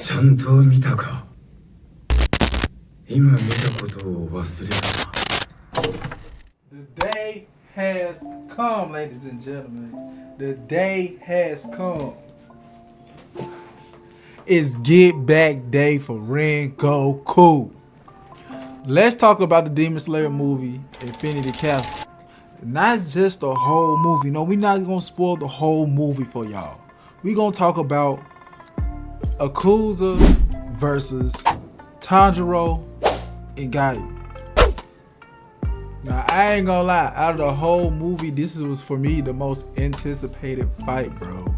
ちゃんと見たか。今見たことを忘れたな。 The day has come, ladies and gentlemen. The day has come. It's get back day for Rengoku. Let's talk about the Demon Slayer movie, Infinity Castle. Not just the whole movie. No, we're not gonna spoil the whole movie for y'all. We're gonna talk about Akuza versus Tanjiro and Gayu. Now, I ain't gonna lie, out of the whole movie, this was for me the most anticipated fight, bro.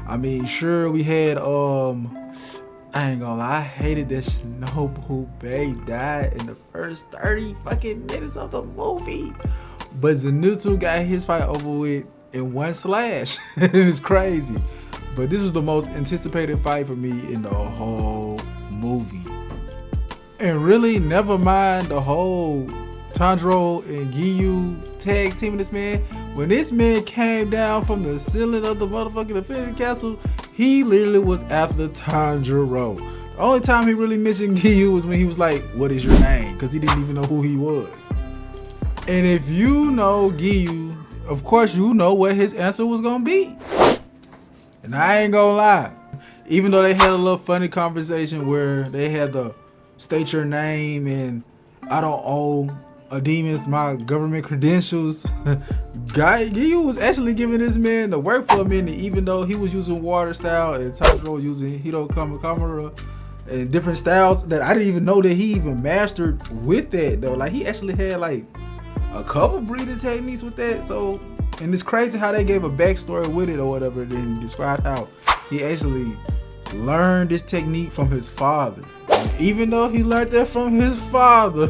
I mean, sure, we had I ain't gonna lie, I hated that Shinobu Bay died in the first 30 fucking minutes of the movie. But Zenitsu got his fight over with in one slash. It's crazy. But this was the most anticipated fight for me in the whole movie. And really, never mind the whole Tanjiro and Giyu tag teaming this man. When this man came down from the ceiling of the motherfucking Infinity Castle, he literally was after Tanjiro. The only time he really mentioned Giyu was when he was like, "What is your name?" Because he didn't even know who he was. And if you know Giyu, of course you know what his answer was gonna be. And I ain't gonna lie, even though they had a little funny conversation where they had to state your name and I don't owe a demons my government credentials, Giyu was actually giving this man the work for a minute, even though he was using water style and Tanjiro using Hito Kamikara and different styles that I didn't even know that he even mastered with that though. Like, he actually had like a couple breathing techniques with that. So, and it's crazy how they gave a backstory with it or whatever, then described how he actually learned this technique from his father. And even though he learned that from his father,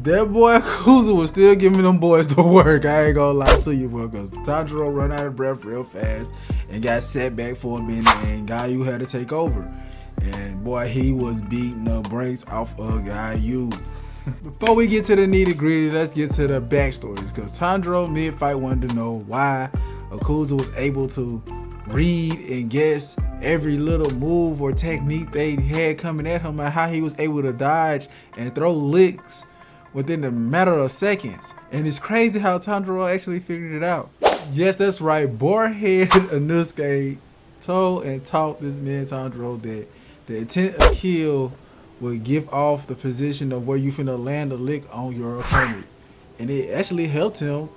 that boy Akuza was still giving them boys the work. I ain't gonna lie to you, bro, because Tanjiro run out of breath real fast and got set back for a minute, and Gayu had to take over. And boy, he was beating the brakes off of Gayu. Before we get to the nitty gritty, let's get to the backstories, because Tanjiro mid-fight wanted to know why Akuza was able to read and guess every little move or technique they had coming at him, and how he was able to dodge and throw licks within a matter of seconds. And it's crazy how Tanjiro actually figured it out. Yes, that's right, Boarhead Inosuke told and taught this man Tanjiro that the intent of kill would give off the position of where you finna land a lick on your opponent. And it actually helped him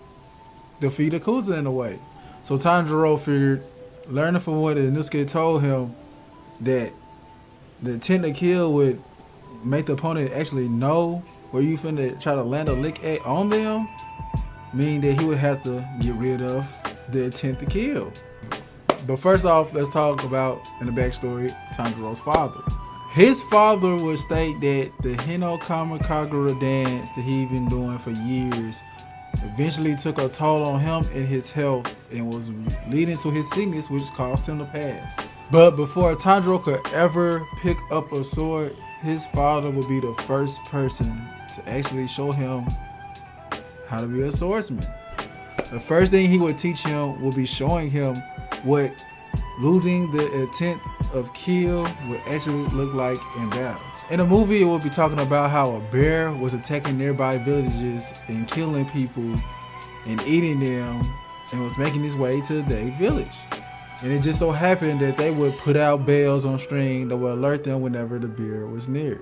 defeat Akuza in a way. So Tanjiro figured, learning from what Inosuke told him, that the intent to kill would make the opponent actually know where you finna try to land a lick at on them, meaning that he would have to get rid of the intent to kill. But first off, let's talk about, in the backstory, Tanjiro's father. His father would state that the Hino Kamikagura dance that he'd been doing for years eventually took a toll on him and his health and was leading to his sickness, which caused him to pass. But before Tanjiro could ever pick up a sword, his father would be the first person to actually show him how to be a swordsman. The first thing he would teach him would be showing him what losing the intent of kill would actually look like in battle. In the movie, it would be talking about how a bear was attacking nearby villages and killing people and eating them, and was making his way to their village. And it just so happened that they would put out bells on string that would alert them whenever the bear was near.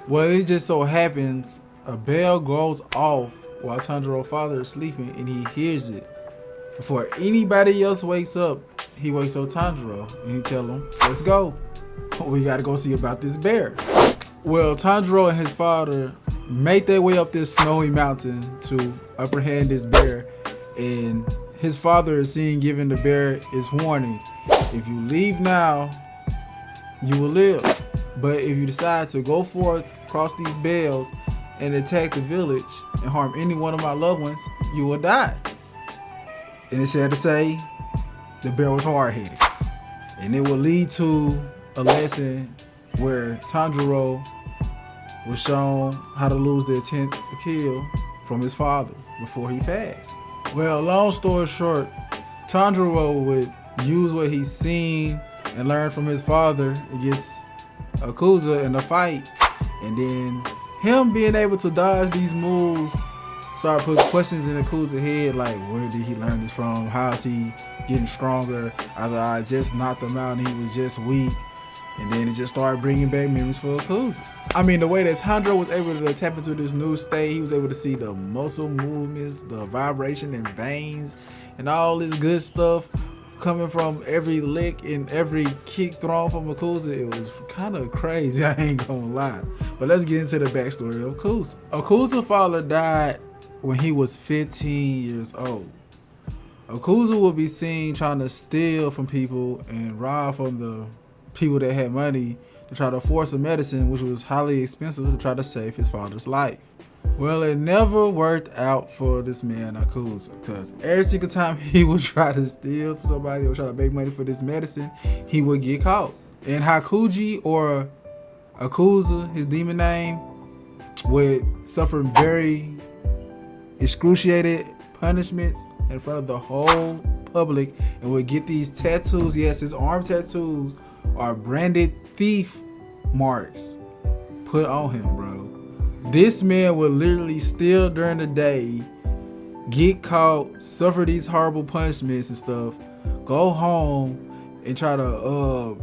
Well, it just so happens a bell goes off while Tanjiro's father is sleeping, and he hears it. Before anybody else wakes up, he wakes up Tanjiro and he tell him, "Let's go. We gotta go see about this bear." Well, Tanjiro and his father make their way up this snowy mountain to apprehend this bear, and his father is seen giving the bear his warning: if you leave now, you will live. But if you decide to go forth, cross these bells, and attack the village and harm any one of my loved ones, you will die. And it's sad to say, the bear was hard-headed. And it will lead to a lesson where Tanjiro was shown how to lose the intent to kill from his father before he passed. Well, long story short, Tanjiro would use what he's seen and learn from his father against Akuza in a fight. And then him being able to dodge these moves start putting questions in Akuza's head, like, where did he learn this from? How is he getting stronger? I just knocked him out and he was just weak. And then it just started bringing back memories for Akuza. I mean, the way that Tanjiro was able to tap into this new state, he was able to see the muscle movements, the vibration in veins, and all this good stuff coming from every lick and every kick thrown from Akuza. It was kind of crazy, I ain't gonna lie. But let's get into the backstory of Akuza. Akuza's father died when he was 15 years old. Akuza would be seen trying to steal from people and rob from the people that had money to try to force a medicine which was highly expensive to try to save his father's life. Well, it never worked out for this man Akuza, because every single time he would try to steal from somebody or try to make money for this medicine, he would get caught. And Hakuji, or Akuza, his demon name, would suffer very excruciating punishments in front of the whole public and would get these tattoos. Yes, his arm tattoos are branded thief marks put on him, bro. This man would literally steal during the day, get caught, suffer these horrible punishments and stuff, go home and try to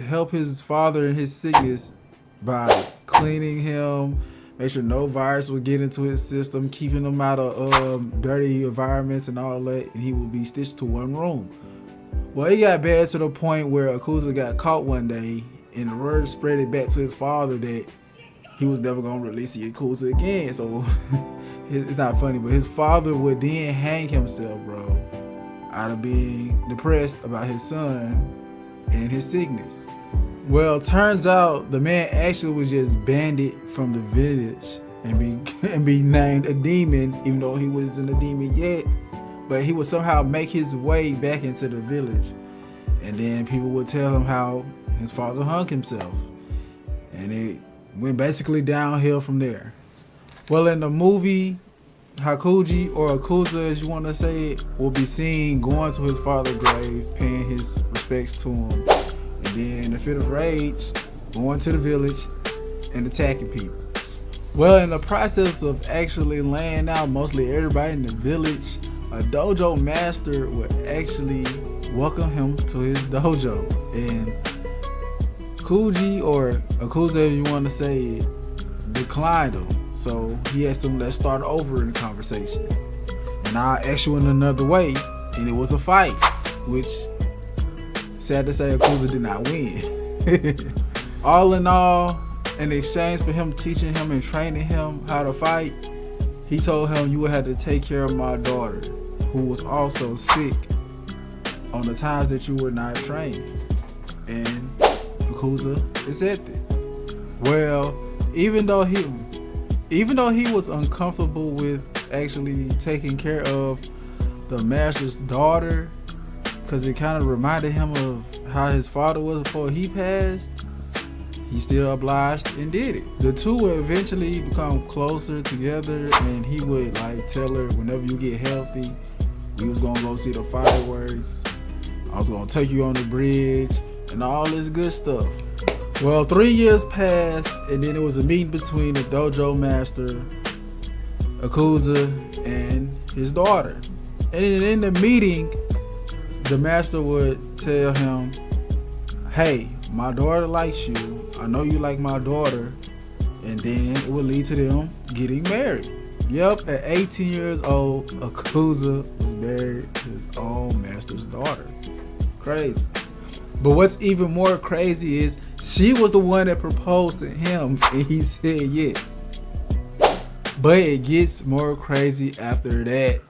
help his father in his sickness by cleaning him, make sure no virus would get into his system, keeping him out of dirty environments and all that, and he would be stitched to one room. Well, it got bad to the point where Akuza got caught one day, and the word spread it back to his father that he was never gonna release the Akuza again. So it's not funny, but his father would then hang himself, bro, out of being depressed about his son and his sickness. Well, turns out the man actually was just banned from the village and be named a demon, even though he wasn't a demon yet. But he would somehow make his way back into the village, and then people would tell him how his father hung himself, and it went basically downhill from there. Well, in the movie, Hakuji, or Akuza as you want to say it, will be seen going to his father's grave, paying his respects to him, and then in a fit of rage, going to the village and attacking people. Well, in the process of actually laying out mostly everybody in the village, a dojo master would actually welcome him to his dojo, and Kuji, or Akuza if you want to say it, declined him. So he asked him, let's start over in the conversation, and I'll ask you in another way. And it was a fight, which, sad to say, Akuza did not win. All in all, in exchange for him teaching him and training him how to fight, he told him, you would have to take care of my daughter, who was also sick, on the times that you were not trained. And Akuza accepted. Well, even though he was uncomfortable with actually taking care of the master's daughter, because it kind of reminded him of how his father was before he passed, he still obliged and did it. The two would eventually become closer together, and he would like tell her, whenever you get healthy, we was gonna go see the fireworks, I was gonna take you on the bridge, and all this good stuff. Well, 3 years passed, and then it was a meeting between the dojo master, Akuza, and his daughter. And in the meeting, the master would tell him, hey, my daughter likes you, I know you like my daughter, and then it would lead to them getting married. Yep, at 18 years old, Akuza was married to his own master's daughter. Crazy. But what's even more crazy is she was the one that proposed to him, and he said yes. But it gets more crazy after that.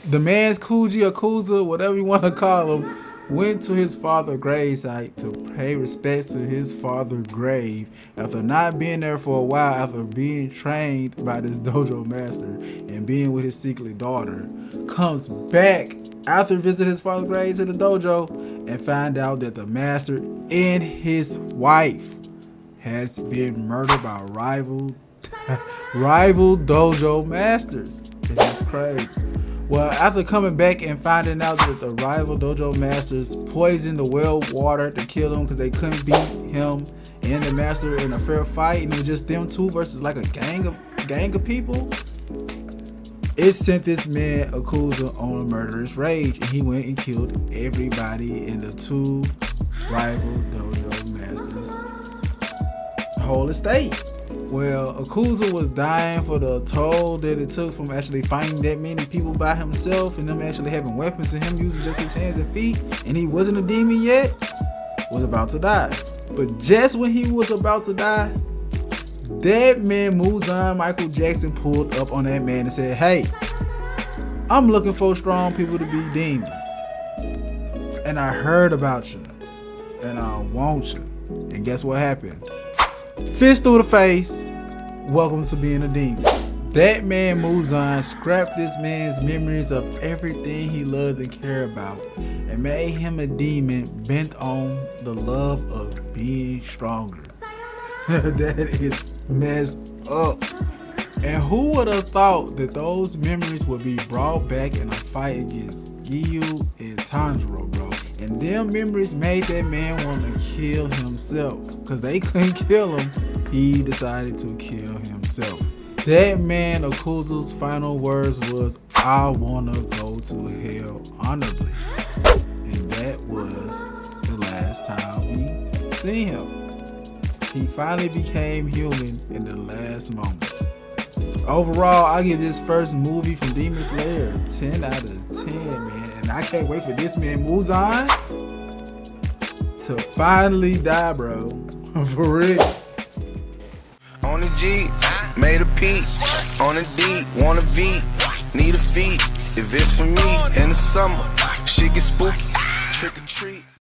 The man's Kuji, Akuza, whatever you want to call him, went to his father's gravesite to pay respects to his father's grave after not being there for a while, after being trained by this dojo master and being with his sickly daughter. Comes back after visiting his father's grave to the dojo and find out that the master and his wife has been murdered by rival dojo masters. It's just crazy. Well, after coming back and finding out that the rival dojo masters poisoned the well water to kill him because they couldn't beat him and the master in a fair fight, and it was just them two versus like a gang of people, it sent this man Akuza on a murderous rage, and he went and killed everybody in the two rival dojo masters' whole estate. Well, Akuza was dying for the toll that it took from actually fighting that many people by himself and them actually having weapons and him using just his hands and feet, and he wasn't a demon yet, was about to die. But just when he was about to die, that man Muzan Michael Jackson pulled up on that man and said, "Hey, I'm looking for strong people to be demons, and I heard about you, and I want you." And guess what happened? Fist through the face. Welcome to being a demon. That man Muzan scrapped this man's memories of everything he loved and cared about and made him a demon bent on the love of being stronger. That is messed up. And who would have thought that those memories would be brought back in a fight against Giyu and Tanjiro, bro? And them memories made that man want to kill himself. Because they couldn't kill him, he decided to kill himself. That man Akuza's final words was, "I want to go to hell honorably." And that was the last time we seen him. He finally became human in the last moments. Overall, I give this first movie from Demon Slayer a 10 out of 10, man. And I can't wait for this man Muzan to finally die, bro. For real. On the G, made a P. On the D, want a V. Need a feet. If it's for me in the summer, shit get spooky. Trick or treat.